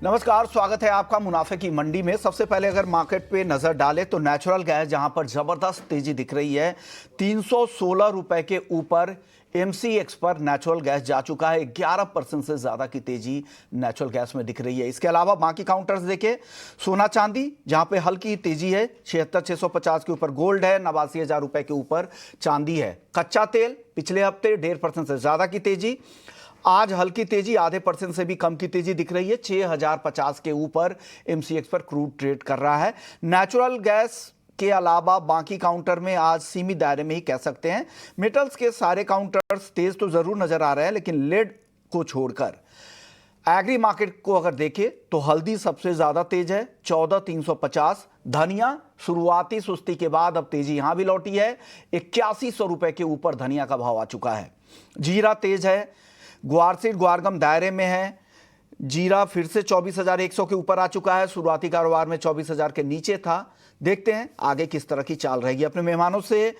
नमस्कार, स्वागत है आपका मुनाफे की मंडी में। सबसे पहले अगर मार्केट पे नजर डालें तो नेचुरल गैस जहां पर जबरदस्त तेजी दिख रही है, 316 रुपए के ऊपर एमसीएक्स पर नेचुरल गैस जा चुका है। 11% से ज्यादा की तेजी नेचुरल गैस में दिख रही है। इसके अलावा बाकी काउंटर्स देखें, सोना चांदी जहां पे हल्की तेजी है, 76,650 के ऊपर गोल्ड है, 89,000 रुपए के ऊपर चांदी है। कच्चा तेल पिछले हफ्ते 1.5% से ज्यादा की तेजी, आज हल्की तेजी, आधे % से भी कम की तेजी दिख रही है। 6,050 के ऊपर एमसीएक्स पर क्रूड ट्रेड कर रहा है। नेचुरल गैस के अलावा बाकी काउंटर में आज सीमित दायरे में ही कह सकते हैं। मेटल्स के सारे काउंटर्स तेज तो जरूर नजर आ रहे हैं, लेकिन लेड को छोड़कर एग्री मार्केट को अगर देखें तो हल्दी सबसे ज्यादा तेज है, 14,350। धनिया शुरुआती सुस्ती के बाद अब तेजी यहां भी लौटी है, 8100 रुपए के ऊपर धनिया का भाव आ चुका है। जीरा तेज है, ग्वारसीड ग्वारगम दायरे में है। जीरा फिर से 24,100 के ऊपर आ चुका है, शुरुआती कारोबार में 24,000 के नीचे था। देखते हैं आगे किस तरह की चाल रहेगी। अपने मेहमानों से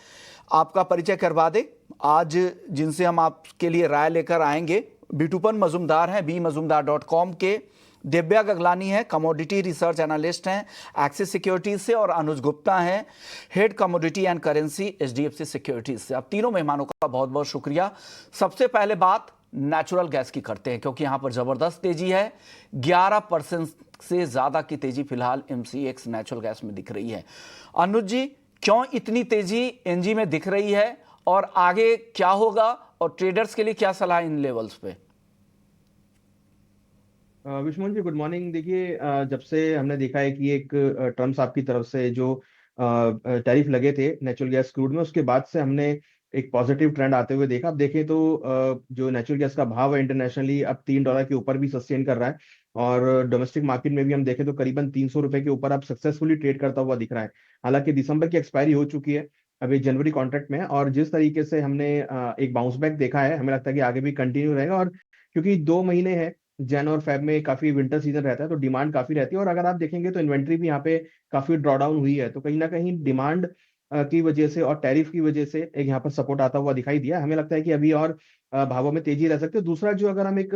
आपका परिचय करवा दें आज जिनसे हम आपके लिए राय लेकर आएंगे। बिटूपन मजुमदार हैं, bmazumdar.com के। दिव्या गगलानी है, कमोडिटी रिसर्च एनालिस्ट हैं एक्सिस सिक्योरिटीज से, और अनुज गुप्ता हैं, head commodity and currency HDFC securities से। अब तीनों मेहमानों का बहुत बहुत शुक्रिया। सबसे पहले बात नेचुरल गैस की करते हैं, क्योंकि यहां पर जबरदस्त तेजी है। 11% से ज्यादा की तेजी फिलहाल एमसीएक्स नेचुरल गैस में दिख रही है। अनुज जी, क्यों इतनी तेजी एनजी में दिख रही है और आगे क्या होगा, और ट्रेडर्स के लिए क्या सलाह इन लेवल्स पे? Vishnu ji, good morning. देखिए, जब से हमने देखा है कि एक ट्रम्प साहब की तरफ से जो टैरिफ लगे थे नेचुरल गैस क्रूड में, उसके बाद से हमने एक पॉजिटिव ट्रेंड आते हुए देखा। अब देखें तो जो नेचुरल गैस का भाव है इंटरनेशनली अब $3 के ऊपर भी सस्टेन कर रहा है, और डोमेस्टिक मार्केट में भी हम देखें तो करीबन 300 रुपए के ऊपर अब सक्सेसफुली ट्रेड करता हुआ दिख रहा है। हालांकि दिसंबर की एक्सपायरी हो चुकी है अभी जनवरी कॉन्ट्रैक्ट में, और जिस तरीके से हमने एक बाउंस बैक देखा है, हमें लगता है कि आगे भी कंटिन्यू रहेगा। और क्योंकि 2 महीने हैं, जन और फेब में काफी विंटर सीजन रहता है, तो डिमांड काफी रहती है। और अगर आप देखेंगे तो इन्वेंट्री भी यहाँ पे काफी ड्रॉ डाउन हुई है, तो कहीं ना कहीं डिमांड की वजह से और टैरिफ की वजह से एक यहाँ पर सपोर्ट आता हुआ दिखाई दिया। हमें लगता है कि अभी और भावों में तेजी रह सकती है। दूसरा, जो अगर हम एक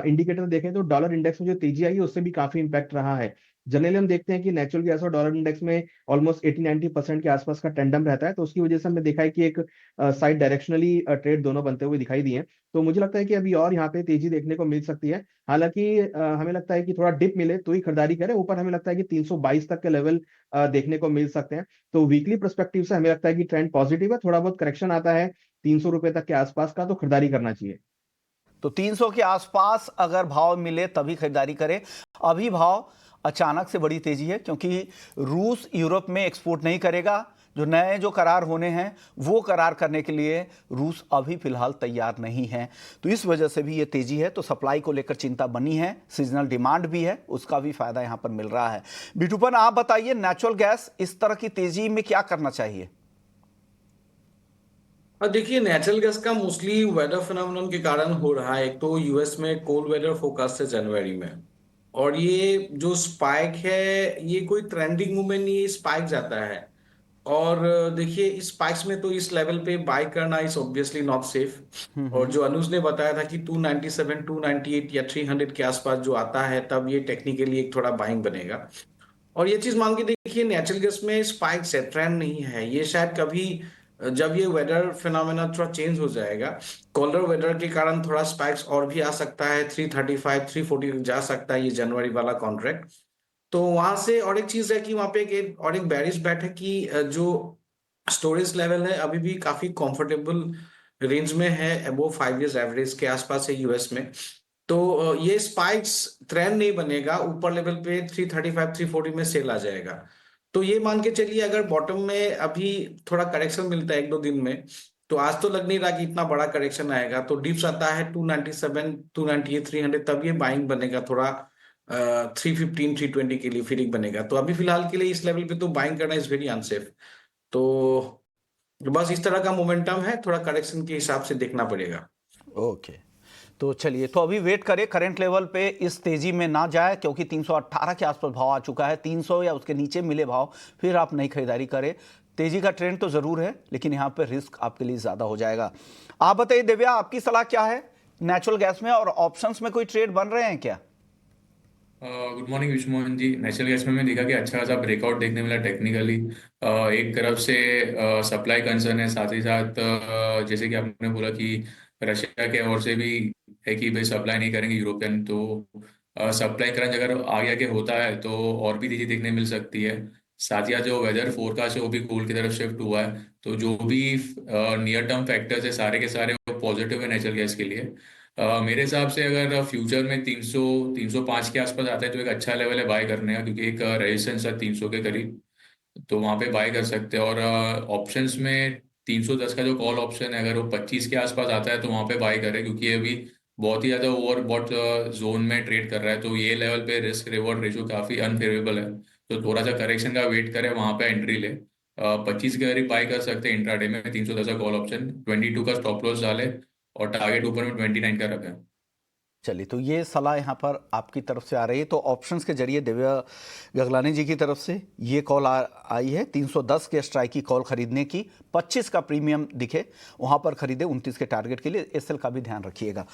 इंडिकेटर देखें तो डॉलर इंडेक्स में जो तेजी आई है उससे भी काफी इंपैक्ट रहा है। जनरली हम देखते हैं कि नेचुरल गैस और डॉलर इंडेक्स में ऑलमोस्ट 80-90% के आसपास का टेंडम रहता है, तो उसकी वजह से हमने देखा है कि एक साइड डायरेक्शनली ट्रेड दोनों बनते हुए दिखाई दिए हैं। तो मुझे लगता है कि अभी और यहाँ पे तेजी देखने को मिल सकती है। हालांकि हमें लगता है कि थोड़ा डिप मिले तो ही खरीदारी करें। ऊपर हमें लगता है कि 322 तक के लेवल देखने को मिल सकते हैं। तो वीकली पर्सपेक्टिव से हमें लगता है कि ट्रेंड पॉजिटिव है। थोड़ा बहुत करेक्शन आता है 300 रुपए तक के आसपास का, तो खरीदारी करना चाहिए। तो 300 के आसपास अगर भाव मिले तभी खरीदारी करें। अभी भाव अचानक से बड़ी तेजी है क्योंकि रूस यूरोप में एक्सपोर्ट नहीं करेगा। जो करार होने हैं वो करार करने के लिए रूस अभी फिलहाल तैयार नहीं है, तो इस वजह से भी ये तेजी है। तो सप्लाई को लेकर चिंता बनी है, सीजनल डिमांड भी है, उसका भी फायदा यहां पर मिल रहा है। बिटूपन, आप बताइए, नेचुरल गैस इस तरह की तेजी में क्या करना चाहिए? देखिए, नेचुरल गैस का मोस्टली वेदर फिनोमेनन के कारण हो रहा है। एक तो यूएस में कोल्ड वेदर फोरकास्ट है जनवरी में, और ये जो स्पाइक है ये कोई ट्रेंडिंग मूवमेंट नहीं है, स्पाइक जाता है। और देखिए, इस स्पाइक्स में तो इस लेवल पे बाय करना इज ऑब्वियसली नॉट सेफ। और जो अनुज ने बताया था कि 297, 298 या 300 के आसपास जो आता है, तब ये टेक्निकली एक थोड़ा बाइंग बनेगा। और ये चीज मान के देखिए, नेचुरल गैस में स्पाइक्स है, ट्रेंड नहीं है। ये शायद कभी जब ये वेदर फिनोमेना थोड़ा चेंज हो जाएगा, कोल्डर वेदर के कारण थोड़ा स्पाइक्स और भी आ सकता है, 335, 340 जा सकता है ये जनवरी वाला कॉन्ट्रैक्ट। तो वहां से और एक चीज है कि वहां पे और एक बेरिश बैठ है कि जो स्टोरेज लेवल है अभी भी काफी कंफर्टेबल रेंज में है, अबव 5 इयर्स एवरेज के आसपास है यूएस में। तो ये स्पाइक्स ट्रेंड नहीं बनेगा, ऊपर लेवल पे 335, 340 में सेल आ जाएगा। तो ये मान के चलिए, अगर बॉटम में अभी थोड़ा करेक्शन मिलता है 1-2 दिन में, तो आज तो लग नहीं रहा कि इतना बड़ा करेक्शन आएगा। तो डिप्स आता है 297, 298, 300, तब ये बाइंग बनेगा थोड़ा 315, 320 के लिए फिर एक बनेगा। तो अभी फिलहाल के लिए इस लेवल पे तो बाइंग करना इज वेरी अनसेफ। तो बस इस तरह का मोमेंटम है, थोड़ा करेक्शन के हिसाब से देखना पड़ेगा। ओके, तो चलिए, तो अभी वेट करें, करंट लेवल पे इस तेजी में ना जाए, क्योंकि 318 के आसपास भाव आ चुका है। 300 या उसके नीचे मिले भाव फिर आप नई खरीदारी करें। तेजी का ट्रेंड तो जरूर है, लेकिन यहां पे रिस्क आपके लिए ज्यादा हो जाएगा। आप बताइए दिव्या, आपकी सलाह क्या है नेचुरल गैस में, और ऑप्शंस में कोई ट्रेड बन रहे हैं क्या? गुड मॉर्निंग विश्वमोहन जी। नेचुरल गैस में मैं देखा कि अच्छा खासा ब्रेकआउट देखने मिला टेक्निकली। एक तरफ से सप्लाई कंसर्न है, साथ ही साथ जैसे कि आपने बोला कि रशिया के ओर से भी है कि भाई सप्लाई नहीं करेंगे यूरोपियन, तो सप्लाई क्रंच अगर आगे आगे होता है तो और भी तेजी देखने मिल सकती है। साथ ही साथ जो वेदर फोरकास्ट है वो भी कूल की तरफ शिफ्ट हुआ है, तो जो भी नियर टर्म फैक्टर्स है सारे के सारे वो पॉजिटिव है नेचुरल गैस के लिए। मेरे हिसाब से अगर फ्यूचर में 300 305 के आसपास आता है तो एक अच्छा लेवल है बाय करने का, क्योंकि एक रेजिस्टेंस है 300 के करीब, तो वहां पे बाय कर सकते हैं। और ऑप्शंस में 310 का जो कॉल ऑप्शन है अगर वो 25 के आसपास आता है तो वहां पे बाय करें, क्योंकि ये अभी बहुत ही ज्यादा ओवरबॉट जोन में ट्रेड कर रहा है, तो ये लेवल पे रिस्क रिवॉर्ड रेशियो काफी अनफेवरेबल है। तो थोड़ा सा करेक्शन का वेट करें, वहां पे एंट्री ले 25 के करीब बाय कर सकते हैं इंट्राडे में। 310 का कॉल ऑप्शन 22 का स्टॉप लॉस डाले और टारगेट ऊपर में 29 का रखें। चलिए, तो ये सलाह यहाँ पर आपकी तरफ से आ रही है। तो ऑप्शंस के जरिए दिव्या गगलानी जी की तरफ से ये कॉल आई है 310 के स्ट्राइक की कॉल खरीदने की, 25 का प्रीमियम दिखे वहाँ पर खरीदे 29 के टारगेट के लिए। एसएल का भी ध्यान रखिएगा।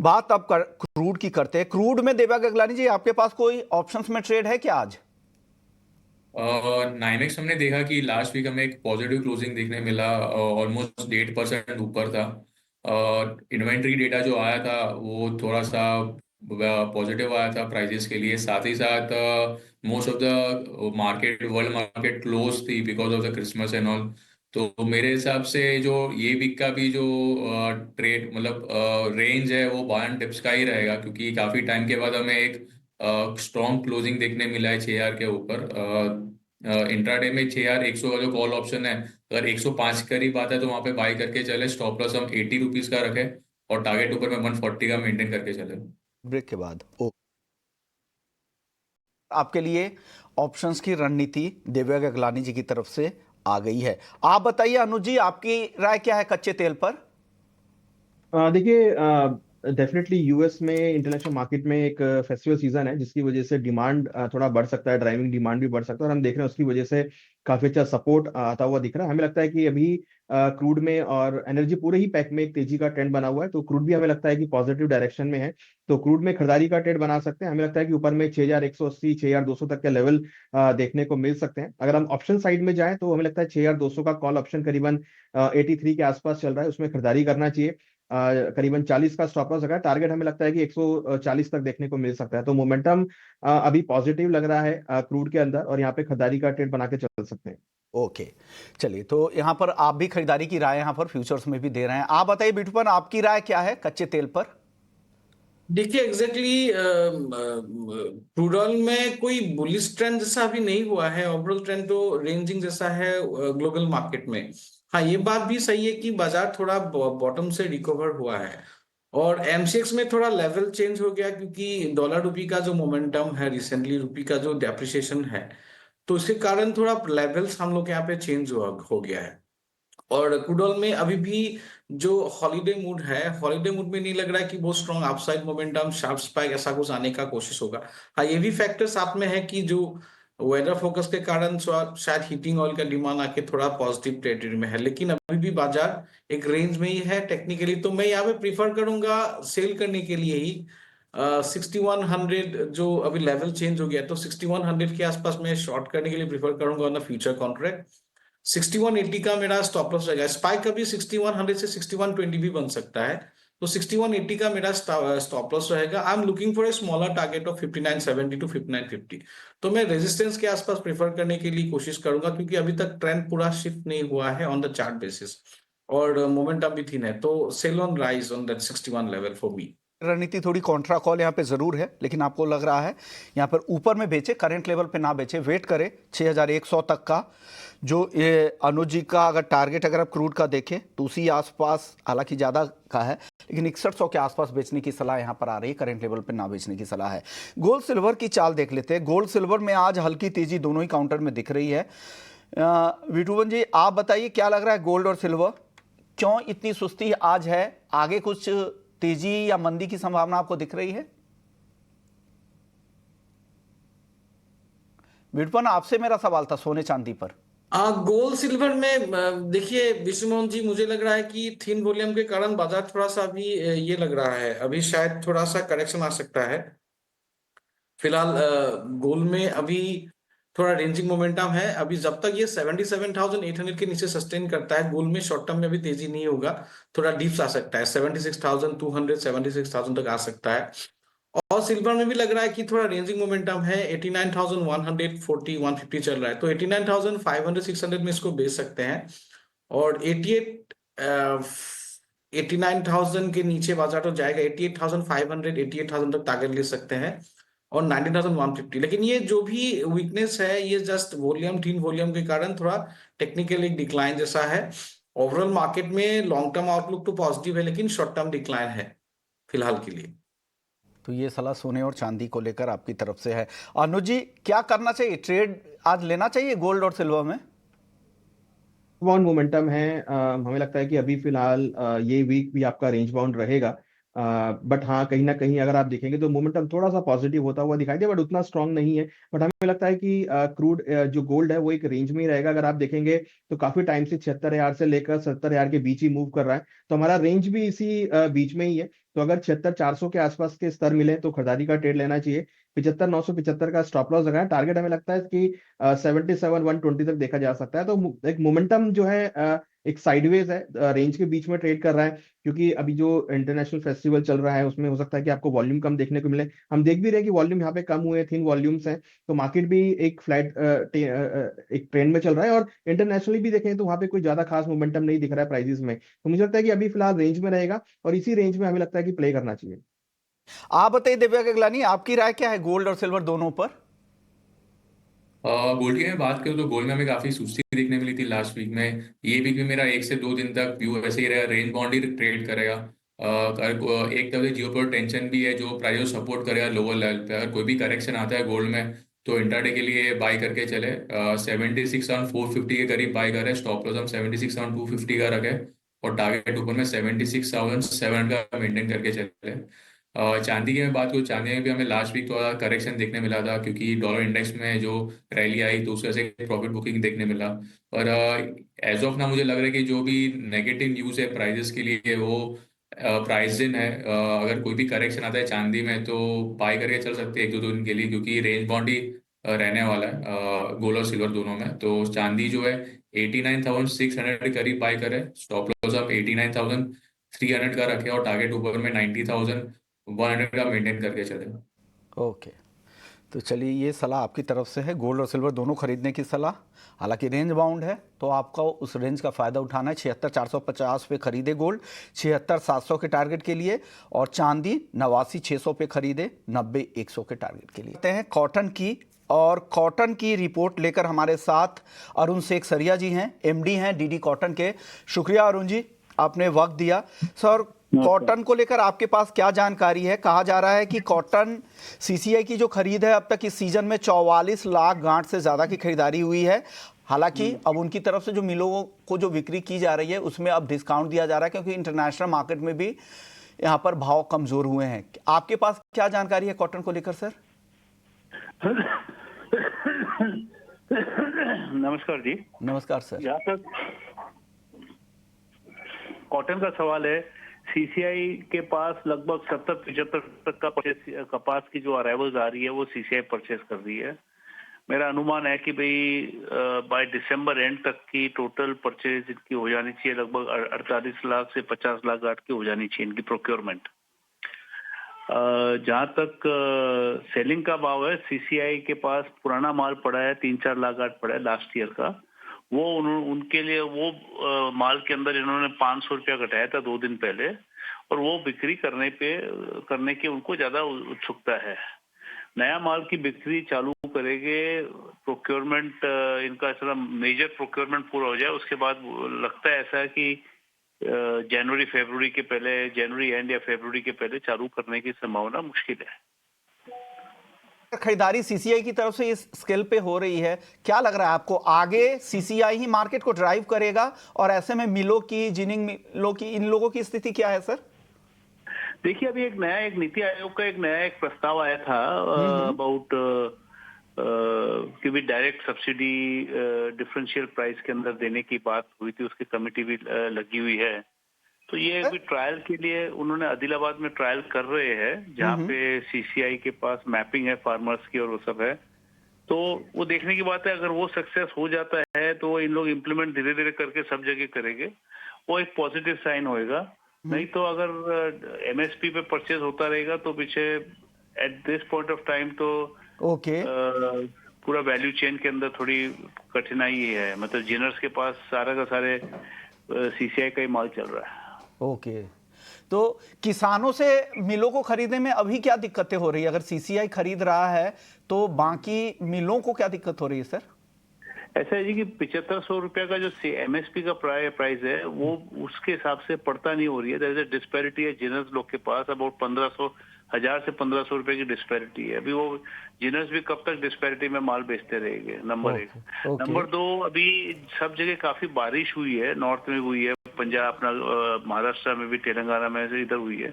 बात अब क्रूड की करते हैं। क्रूड में दिव्या गगलानी जी आपके पास कोई ऑप्शंस में ट्रेड है क्या आज? नाइमेक्स हमने देखा कि लास्ट वीक हमें एक पॉजिटिव क्लोजिंग देखने मिला, ऑलमोस्ट 8% ऊपर था। इन्वेंट्री डेटा जो आया था वो थोड़ा सा पॉजिटिव आया था प्राइजेस के लिए। साथ ही साथ most of the market, world market close थी because of the Christmas and all. तो मेरे हिसाब से जो ये वीक का भी जो ट्रेड मतलब रेंज है वो 52 टिप्स का ही रहेगा, क्योंकि काफी टाइम के बाद हमें एक स्ट्रॉन्ग क्लोजिंग देखने मिला है 6,000 के ऊपर। इंट्राडे में 6,100 का जो कॉल ऑप्शन है अगर 105 के करीब आता है तो वहां पे बाय करके चले। स्टॉप लॉस हम 80 रुपीज का रखें और टारगेट ऊपर में 140 का मेंटेन करके चले। ब्रेक के बाद आपके लिए ऑप्शंस की रणनीति दिव्या गगलानी जी की तरफ से आ गई है। आप बताइए अनुज जी, आपकी राय क्या है कच्चे तेल पर? देखिए, डेफिनेटली यूएस में इंटरनेशनल मार्केट में एक फेस्टिवल सीजन है जिसकी वजह से डिमांड थोड़ा बढ़ सकता है, ड्राइविंग डिमांड भी बढ़ सकता है, और हम देख रहे हैं उसकी वजह से काफी अच्छा सपोर्ट आता हुआ दिख रहा है। हमें लगता है कि अभी क्रूड में और एनर्जी पूरे ही पैक में एक तेजी का ट्रेंड बना हुआ है, तो क्रूड भी हमें लगता है कि पॉजिटिव डायरेक्शन में है। तो क्रूड में खरीदारी का ट्रेड बना सकते हैं। हमें लगता है कि ऊपर में 6,180 6,200 तक के लेवल देखने को मिल सकते हैं। अगर हम ऑप्शन साइड में जाएं तो हमें लगता है 6,200 का कॉल ऑप्शन करीबन 83 के आसपास चल रहा है, उसमें खरीदारी करना चाहिए। करीबन 40 का स्टॉप लॉस है, टारगेट हमें लगता है कि 140 तक देखने को मिल सकता है। तो मोमेंटम अभी पॉजिटिव लग रहा है क्रूड के अंदर, और यहाँ पे खरीदारी का ट्रेड बना के चल सकते हैं। ओके, चलिए, तो यहाँ पर आप भी खरीदारी की राय यहाँ पर फ्यूचर्स में भी दे रहे हैं। आप बताइए बिटूपन, आपकी राय क्या है कच्चे तेल पर? देखिए एग्जैक्टली क्रूड ऑयल में कोई बुलिश ट्रेंड जैसा अभी नहीं हुआ है। ओवरऑल ट्रेंड तो रेंजिंग जैसा है ग्लोबल मार्केट में। हाँ, ये बात भी सही है कि बाजार थोड़ा बॉटम से रिकवर हुआ है और एमसीएक्स में थोड़ा लेवल चेंज हो गया, क्योंकि डॉलर रुपी का जो मोमेंटम है, रिसेंटली रुपी का जो डेप्रिसिएशन है, तो इसके कारण थोड़ा लेवल्स हम लोग यहाँ पे चेंज हो गया है। और क्रूड ऑयल में अभी भी जो हॉलीडे मूड है, हॉलीडे मूड में नहीं लग रहा है कि बहुत strong upside momentum, sharp spike ऐसा कुछ आने का कोशिश होगा। हाँ, ये भी फैक्टर साथ में है कि जो वेदर फोकस के कारण शायद हीटिंग ऑयल का डिमांड आके थोड़ा पॉजिटिव टेरिटरी में है, लेकिन अभी भी बाजार एक रेंज में ही है टेक्निकली। तो मैं यहाँ पे प्रीफर करूंगा सेल करने के लिए ही 6100 जो अभी लेवल चेंज हो गया, तो 6100 के आसपास मैं शॉर्ट करने के लिए प्रीफर करूंगा ऑन द फ्यूचर कॉन्ट्रैक्ट। 6180 का मेरा स्टॉप लॉस रहेगा। स्पाइक अभी 6100 से 6120 भी बन सकता है, तो 6180 का मेरा स्टॉप लॉस रहेगा। I am looking for a smaller target of 5970 to 5950। तो मैं रेजिस्टेंस के आसपास प्रेफर करने के लिए कोशिश करूंगा, क्योंकि अभी तक ट्रेंड पूरा शिफ्ट नहीं हुआ है ऑन द चार्ट बेसिस और मोमेंटम भी थिन है। तो sell on rise on that 61 level for me. रणनीति थोड़ी कॉन्ट्रा कॉल यहाँ पे जरूर है, लेकिन आपको लग रहा है यहाँ पर ऊपर में बेचे, करंट लेवल पे ना बेचे, वेट करें 6,100 तक का जो ये अनुज जी का अगर टारगेट अगर आप क्रूड का देखें तो उसी आसपास, हालांकि ज़्यादा का है लेकिन 6100 के आसपास बेचने की सलाह यहाँ पर आ रही है, करंट लेवल पे ना बेचने की सलाह है। गोल्ड सिल्वर की चाल देख लेते हैं। गोल्ड सिल्वर में आज हल्की तेजी दोनों ही काउंटर में दिख रही है। विटूवन जी, आप बताइए क्या लग रहा है गोल्ड और सिल्वर, क्यों इतनी सुस्ती आज है? आगे कुछ तेजी या मंदी की संभावना आपको दिख रही है? विटूवन, आपसे मेरा सवाल था सोने चांदी पर। गोल्ड सिल्वर में देखिए विश्वमोहन जी, मुझे लग रहा है कि थिन वॉल्यूम के कारण बाजार थोड़ा सा अभी ये लग रहा है, अभी शायद थोड़ा सा करेक्शन आ सकता है। फिलहाल गोल्ड में अभी थोड़ा रेंजिंग मोमेंटम है। अभी जब तक ये 77,800 के नीचे सस्टेन करता है, गोल्ड में शॉर्ट टर्म में अभी तेजी नहीं होगा, थोड़ा डिप्स आ सकता है, 76,200 76,000 तक आ सकता है। और सिल्वर में भी लग रहा है कि थोड़ा रेंजिंग मोमेंटम है, 89,140 150 चल रहा है, तो 89,500 600 में इसको बेच सकते हैं। और 89,000 के नीचे बाजार तो जाएगा, 88,500 88,000 तक टारगेट ले सकते हैं, और 19,150। लेकिन ये जो भी वीकनेस है, ये जस्ट थीन वॉल्यूम के कारण थोड़ा टेक्निकल एक डिक्लाइन जैसा है। ओवरऑल मार्केट में लॉन्ग टर्म आउटलुक तो पॉजिटिव है, लेकिन शॉर्ट टर्म डिक्लाइन है फिलहाल के लिए। तो ये सलाह सोने और चांदी को लेकर आपकी तरफ से है। अनुज जी, क्या करना चाहिए? ट्रेड आज लेना चाहिए गोल्ड और सिल्वर में? बाउंड मोमेंटम है। हमें लगता है कि अभी फिलहाल ये वीक भी आपका रेंज बाउंड रहेगा। बट हाँ, कहीं ना कहीं अगर आप देखेंगे तो मोमेंटम थोड़ा सा पॉजिटिव होता हुआ दिखाई दे, बट उतना स्ट्रांग नहीं है। बट हमें लगता है कि क्रूड जो गोल्ड है वो एक रेंज में ही रहेगा। अगर आप देखेंगे तो काफी टाइम से 76,000 से लेकर 70,000 के बीच ही मूव कर रहा है, तो हमारा रेंज भी इसी बीच में ही है। तो अगर 76,400 के आसपास के स्तर मिले तो खरीदारी का ट्रेड लेना चाहिए। 75,975 का स्टॉप लॉस लगाए। टारगेट हमें लगता है कि 77,120 तक देखा जा सकता है। तो एक मोमेंटम जो है एक साइडवेज है, रेंज के बीच में ट्रेड कर रहा है, क्योंकि अभी जो इंटरनेशनल फेस्टिवल चल रहा है उसमें हो सकता है कि आपको वॉल्यूम कम देखने को मिले। हम देख भी रहे हैं कि वॉल्यूम यहाँ पे कम हुए, थिन वॉल्यूम्स हैं। तो मार्केट भी एक फ्लैट एक ट्रेंड में चल रहा है, और इंटरनेशनली भी देखें तो वहाँ पे कोई ज्यादा खास मोमेंटम नहीं दिख रहा है प्राइसेस में। तो मुझे लगता है कि अभी फिलहाल रेंज में रहेगा, और इसी रेंज में हमें लगता है कि प्ले करना चाहिए। आप बताइए दिव्या गगलानी, आपकी राय क्या है गोल्ड और सिल्वर दोनों पर? गोल्ड की मैं बात करूँ तो गोल्ड में हमें काफी सुस्ती देखने मिली थी लास्ट वीक में। ये वीक में मेरा 1 से 2 दिन तक व्यू ऐसे ही रहेगा, रेंज बाउंड ही ट्रेड करेगा। एक तरफ से जियोपॉलिटिकल टेंशन भी है जो प्राइस सपोर्ट करेगा लोअर लेवल पे। अगर कोई भी करेक्शन आता है गोल्ड में तो इंट्राडे के लिए बाय करके चले। 76,450 के करीब बाय करे, स्टॉप लॉस हम 76,250 का रखे, और टारगेट ऊपर में 76,700 का मेंटेन करके चले। चांदी की मैं बात करूँ, चांदी में भी हमें लास्ट वीक थोड़ा करेक्शन देखने मिला था, क्योंकि डॉलर इंडेक्स में जो रैली आई तो उसकी वजह से प्रॉफिट बुकिंग देखने मिला। और एज ऑफ ना मुझे लग रहा है कि जो भी नेगेटिव न्यूज़ है प्राइजेस के लिए वो प्राइस इन है। अगर कोई भी करेक्शन आता है चांदी में तो बाय करके चल सकते हैं 1-2 दिन के लिए, क्योंकि रेंज बाउंड ही रहने वाला है गोल्ड और सिल्वर दोनों में। तो चांदी जो है 89,600 के करीब बाय करे, स्टॉप लॉस आप 89,300 का रखे, और टारगेट ऊपर में 90,100 का मेंटेन करके चले। ओके, तो चलिए ये सलाह आपकी तरफ से है गोल्ड और सिल्वर दोनों खरीदने की सलाह। हालांकि रेंज बाउंड है तो आपको उस रेंज का फ़ायदा उठाना है। 76,450 पे खरीदे गोल्ड, 76,700 के टारगेट के लिए, और चांदी 89,600 पे खरीदे, 90,100 के टारगेट के लिए। आते हैं कॉटन की, और कॉटन की रिपोर्ट लेकर हमारे साथ अरुण शेख सरिया जी हैं, एमडी हैं डीडी कॉटन के। शुक्रिया अरुण जी, आपने वक्त दिया। सर, कॉटन को लेकर आपके पास क्या जानकारी है? कहा जा रहा है कि कॉटन सीसीआई की जो खरीद है अब तक इस सीजन में 44 लाख गांठ से ज़्यादा की खरीदारी हुई है। हालांकि अब उनकी तरफ से जो मिलों को जो बिक्री की जा रही है उसमें अब डिस्काउंट दिया जा रहा है, क्योंकि इंटरनेशनल मार्केट में भी यहाँ पर भाव कमज़ोर हुए हैं। आपके पास क्या जानकारी है कॉटन को लेकर सर? नमस्कार जी। नमस्कार सर। जहाँ तक कॉटन का सवाल है, सीसीआई के पास लगभग 70-75 तक का कपास की जो अराइवल्स आ रही है वो सीसीआई परचेस कर रही है। मेरा अनुमान है कि भाई बाय दिसंबर एंड तक की टोटल परचेज इनकी हो जानी चाहिए, लगभग 48 लाख से 50 लाख गांठ की हो जानी चाहिए इनकी प्रोक्योरमेंट। जहां तक सेलिंग का भाव है, सीसीआई के पास पुराना माल पड़ा है, 3-4 लाख गांठ पड़ा है लास्ट ईयर का। वो उनके लिए वो माल के अंदर इन्होंने 500 रुपया घटाया था 2 दिन पहले, और वो बिक्री करने की उनको ज्यादा उत्सुकता है। नया माल की बिक्री चालू करेंगे, प्रोक्योरमेंट इनका थोड़ा मेजर प्रोक्योरमेंट पूरा हो जाए, उसके बाद लगता है ऐसा कि जनवरी फरवरी के पहले, जनवरी एंड या फरवरी के पहले चालू करने की संभावना मुश्किल है। खरीदारी सीसीआई की तरफ से इस स्केल पे हो रही है, क्या लग रहा है आपको आगे सीसीआई ही मार्केट को ड्राइव करेगा? और ऐसे में मिलों की, जिनिंग मिलों की, इन लोगों की स्थिति क्या है सर? देखिए, अभी एक नीति आयोग का एक प्रस्ताव आया था अबाउट कि भी डायरेक्ट सब्सिडी डिफरेंशियल प्राइस के अंदर देने की बात हुई थी, उसकी कमेटी भी लगी हुई है। तो ये अभी ट्रायल के लिए उन्होंने आदिलाबाद में ट्रायल कर रहे हैं, जहाँ पे सीसीआई के पास मैपिंग है फार्मर्स की और वो सब है। तो वो देखने की बात है, अगर वो सक्सेस हो जाता है तो इन लोग इम्प्लीमेंट धीरे धीरे करके सब जगह करेंगे, वो एक पॉजिटिव साइन होएगा। नहीं तो अगर एमएसपी पे परचेज होता रहेगा तो पीछे at this point of time तो ओके पूरा वैल्यू चेन के अंदर थोड़ी कठिनाई है। मतलब जिनर्स के पास सारा का सारे सीसीआई का ही माल चल रहा है। ओके, तो किसानों से मिलों को खरीदने में अभी क्या दिक्कतें हो रही है? अगर सीसीआई खरीद रहा है तो बाकी मिलों को क्या दिक्कत हो रही है सर? ऐसा है जी कि 7500 रुपया का जो एमएसपी का प्राइस है वो उसके हिसाब से पड़ता नहीं हो रही है। देयर इज अ डिस्पैरिटी है जिनर्स लोग के पास, अबाउट 1000 से 1500 रुपए की डिस्पैरिटी है। अभी वो जिनर्स भी कब तक डिस्पैरिटी में माल बेचते रहेंगे, नंबर एक। नंबर दो, अभी सब जगह काफी बारिश हुई है, नॉर्थ में हुई है, पंजाब अपना महाराष्ट्र में भी, तेलंगाना में से इधर हुई है।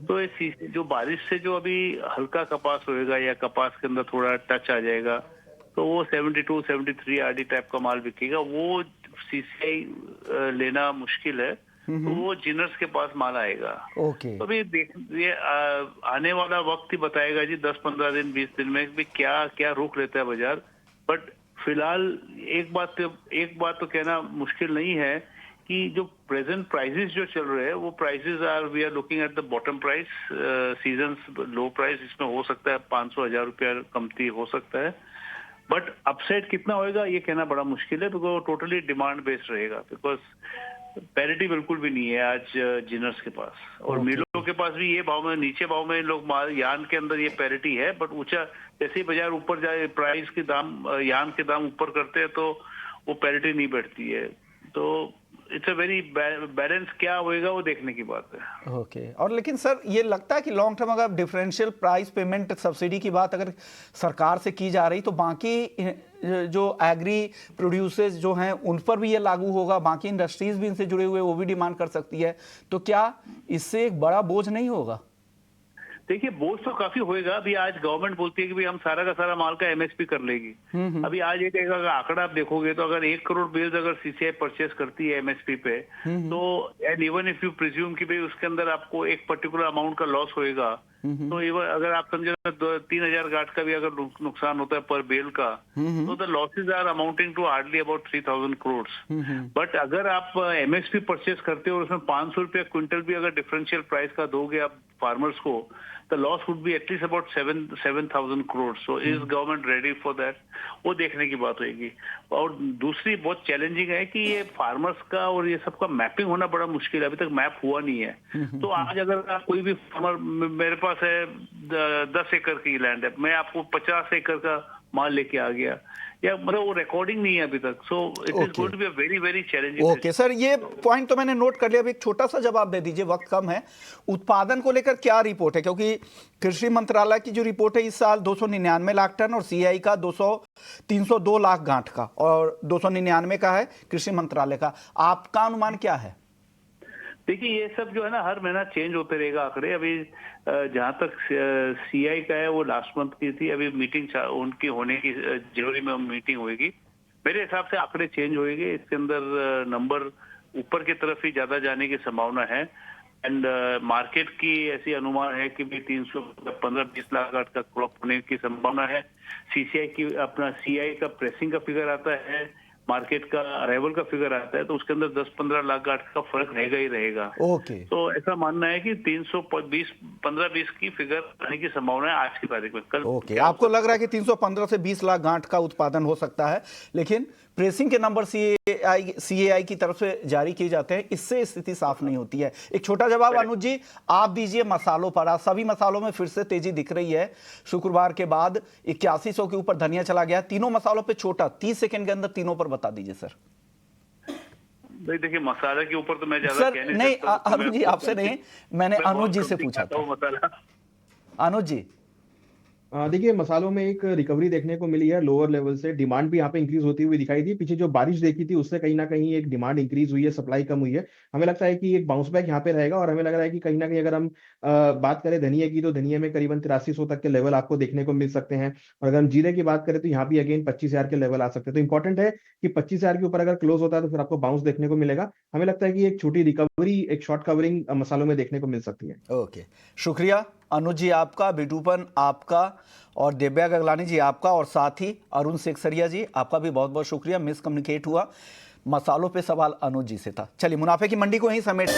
तो जो बारिश से जो अभी हल्का कपास होएगा या कपास के अंदर थोड़ा टच आ जाएगा तो वो 72, 73 आरडी टाइप का माल बिकेगा। वो सीसीआई लेना मुश्किल है, तो वो जिनर्स के पास माल आएगा। ओके, तो अभी ये आने वाला वक्त ही बताएगा जी, 10-15 दिन 20 दिन में भी क्या क्या रुख लेता है बाजार। बट फिलहाल एक बात तो कहना मुश्किल नहीं है कि जो प्रेजेंट प्राइसेस जो चल रहे हैं वो prices we are looking at the bottom price, season's low price. इसमें हो सकता है 500-1000 रुपया कमती हो सकता है, बट अपसाइड कितना होएगा ये कहना बड़ा मुश्किल है, बिकॉज टोटली डिमांड बेस्ड रहेगा। बिकॉज पैरिटी बिल्कुल भी नहीं है आज जिनर्स के पास, और मिलों के पास भी ये भाव में, नीचे भाव में लोग माल यार्न के अंदर ये पैरिटी है, बट ऊंचा जैसे ही बाजार ऊपर जाए, प्राइस के दाम, यार्न के दाम ऊपर करते हैं तो वो पैरिटी नहीं बैठती है। तो इट्स अ वेरी बैलेंस, क्या होएगा वो देखने की बात है। ओके, और लेकिन सर ये लगता है कि लॉन्ग टर्म अगर डिफरेंशियल प्राइस पेमेंट सब्सिडी की बात अगर सरकार से की जा रही तो बाकी जो एग्री प्रोड्यूसर्स जो हैं उन पर भी ये लागू होगा, बाकी इंडस्ट्रीज भी इनसे जुड़े हुए वो भी डिमांड कर सकती है, तो क्या इससे एक बड़ा बोझ नहीं होगा? देखिए, बोझ तो काफी होएगा। अभी आज गवर्नमेंट बोलती है कि भाई हम सारा का सारा माल का एमएसपी कर लेगी। अभी आज एक अगर आंकड़ा आप देखोगे तो अगर 1 करोड़ बेल्स अगर सीसीआई परचेस करती है एमएसपी पे, तो and even if you presume कि भाई उसके अंदर आपको एक पर्टिकुलर अमाउंट का लॉस होएगा, तो इवन अगर आप समझे 3000 गाट का भी अगर नुकसान होता है पर बेल का, तो the losses are amounting to hardly about 3000 crore. But अगर आप एमएसपी परचेस करते हो और उसमें 500 रुपया क्विंटल भी अगर डिफरेंशियल प्राइस का दोगे आप फार्मर्स को, the loss would be at least about 7,000 crores. So is government ready for that? वो देखने की बात होगी। और दूसरी बहुत चैलेंजिंग है कि ये फार्मर्स का और ये सबका मैपिंग होना बड़ा मुश्किल है, अभी तक मैप हुआ नहीं है। तो आज अगर आप कोई भी फार्मर, मेरे पास है 10 एकड़ की लैंड है, मैं आपको 50 एकड़ का माल लेके आ गया, या मतलब वो रिकॉर्डिंग नहीं है अभी तक। So it is going to be a very very challenging. Okay sir, ये पॉइंट तो मैंने नोट कर लिया। अभी एक छोटा सा जवाब दे दीजिए, वक्त कम है। उत्पादन को लेकर क्या रिपोर्ट है? क्योंकि कृषि मंत्रालय की जो रिपोर्ट है इस साल 299 लाख टन और सीआई का 302 लाख गांठ का, और 299 का है कृषि मंत्रालय का। आपका अनुमान क्या है? देखिए, ये सब जो है ना हर महीना चेंज होते रहेगा आंकड़े। अभी जहां तक सीआई का है वो लास्ट मंथ की थी, अभी मीटिंग उनकी होने की, जनवरी में मीटिंग होगी। मेरे हिसाब से आंकड़े चेंज होंगे, इसके अंदर नंबर ऊपर की तरफ ही ज्यादा जाने की संभावना है। एंड मार्केट की ऐसी अनुमान है कि भी 315-20 लाख गांठ का क्रॉप होने की संभावना है। सीसीआई की, अपना सीआई का प्रेसिंग का फिगर आता है, मार्केट का अराइवल का फिगर आता है, तो उसके अंदर 10-15 लाख गांठ का फर्क रहेगा ही रहेगा। ओके, तो ऐसा मानना है कि 315-20 की फिगर आने की संभावना है आज की तारीख में। कल ओके, आपको लग रहा है कि 315 से 20 लाख गांठ का उत्पादन हो सकता है, लेकिन प्रेसिंग के नंबर सीएआई की तरफ से जारी किए जाते हैं, इससे स्थिति साफ नहीं होती है। एक छोटा जवाब अनुज जी आप दीजिए मसालों पर। आज सभी मसालों में फिर से तेजी दिख रही है। शुक्रवार के बाद 8100 के ऊपर धनिया चला गया। तीनों मसालों पे छोटा 30 सेकंड के अंदर तीनों पर बता दीजिए सर। देखिए, मसाले के ऊपर तो मैं ज्यादा कह नहीं सकता। अनुज जी आपसे नहीं, मैंने अनुज जी से पूछा था। मसाला अनुज जी देखिए मसालों में एक रिकवरी देखने को मिली है लोअर लेवल से। डिमांड भी यहाँ पे इंक्रीज होती हुई दिखाई दी। पीछे जो बारिश देखी थी उससे कहीं ना कहीं एक डिमांड इंक्रीज हुई है, सप्लाई कम हुई है। हमें लगता है कि एक बाउंस बैक यहाँ पे रहेगा। और हमें लग रहा है कि कहीं ना कहीं अगर हम बात करें धनिया की, तो धनिया में करीबन 8300 तक के लेवल आपको देखने को मिल सकते हैं। और अगर हम जीरे की बात करें तो यहाँ भी अगेन 25,000 के लेवल आ सकते हैं। तो इंपॉर्टेंट है कि 25,000 के ऊपर अगर क्लोज होता है तो फिर आपको बाउंस देखने को मिलेगा। हमें लगता है कि एक छोटी रिकवरी, एक शॉर्ट कवरिंग मसालों में देखने को मिल सकती है। ओके, शुक्रिया अनुज जी आपका, बिटूपन आपका, और दिव्या गगलानी जी आपका, और साथ ही अरुण सेक्सरिया जी आपका भी बहुत बहुत शुक्रिया। मिसकम्युनिकेट हुआ, मसालों पे सवाल अनुज जी से था। चलिए, मुनाफे की मंडी को यहीं समेट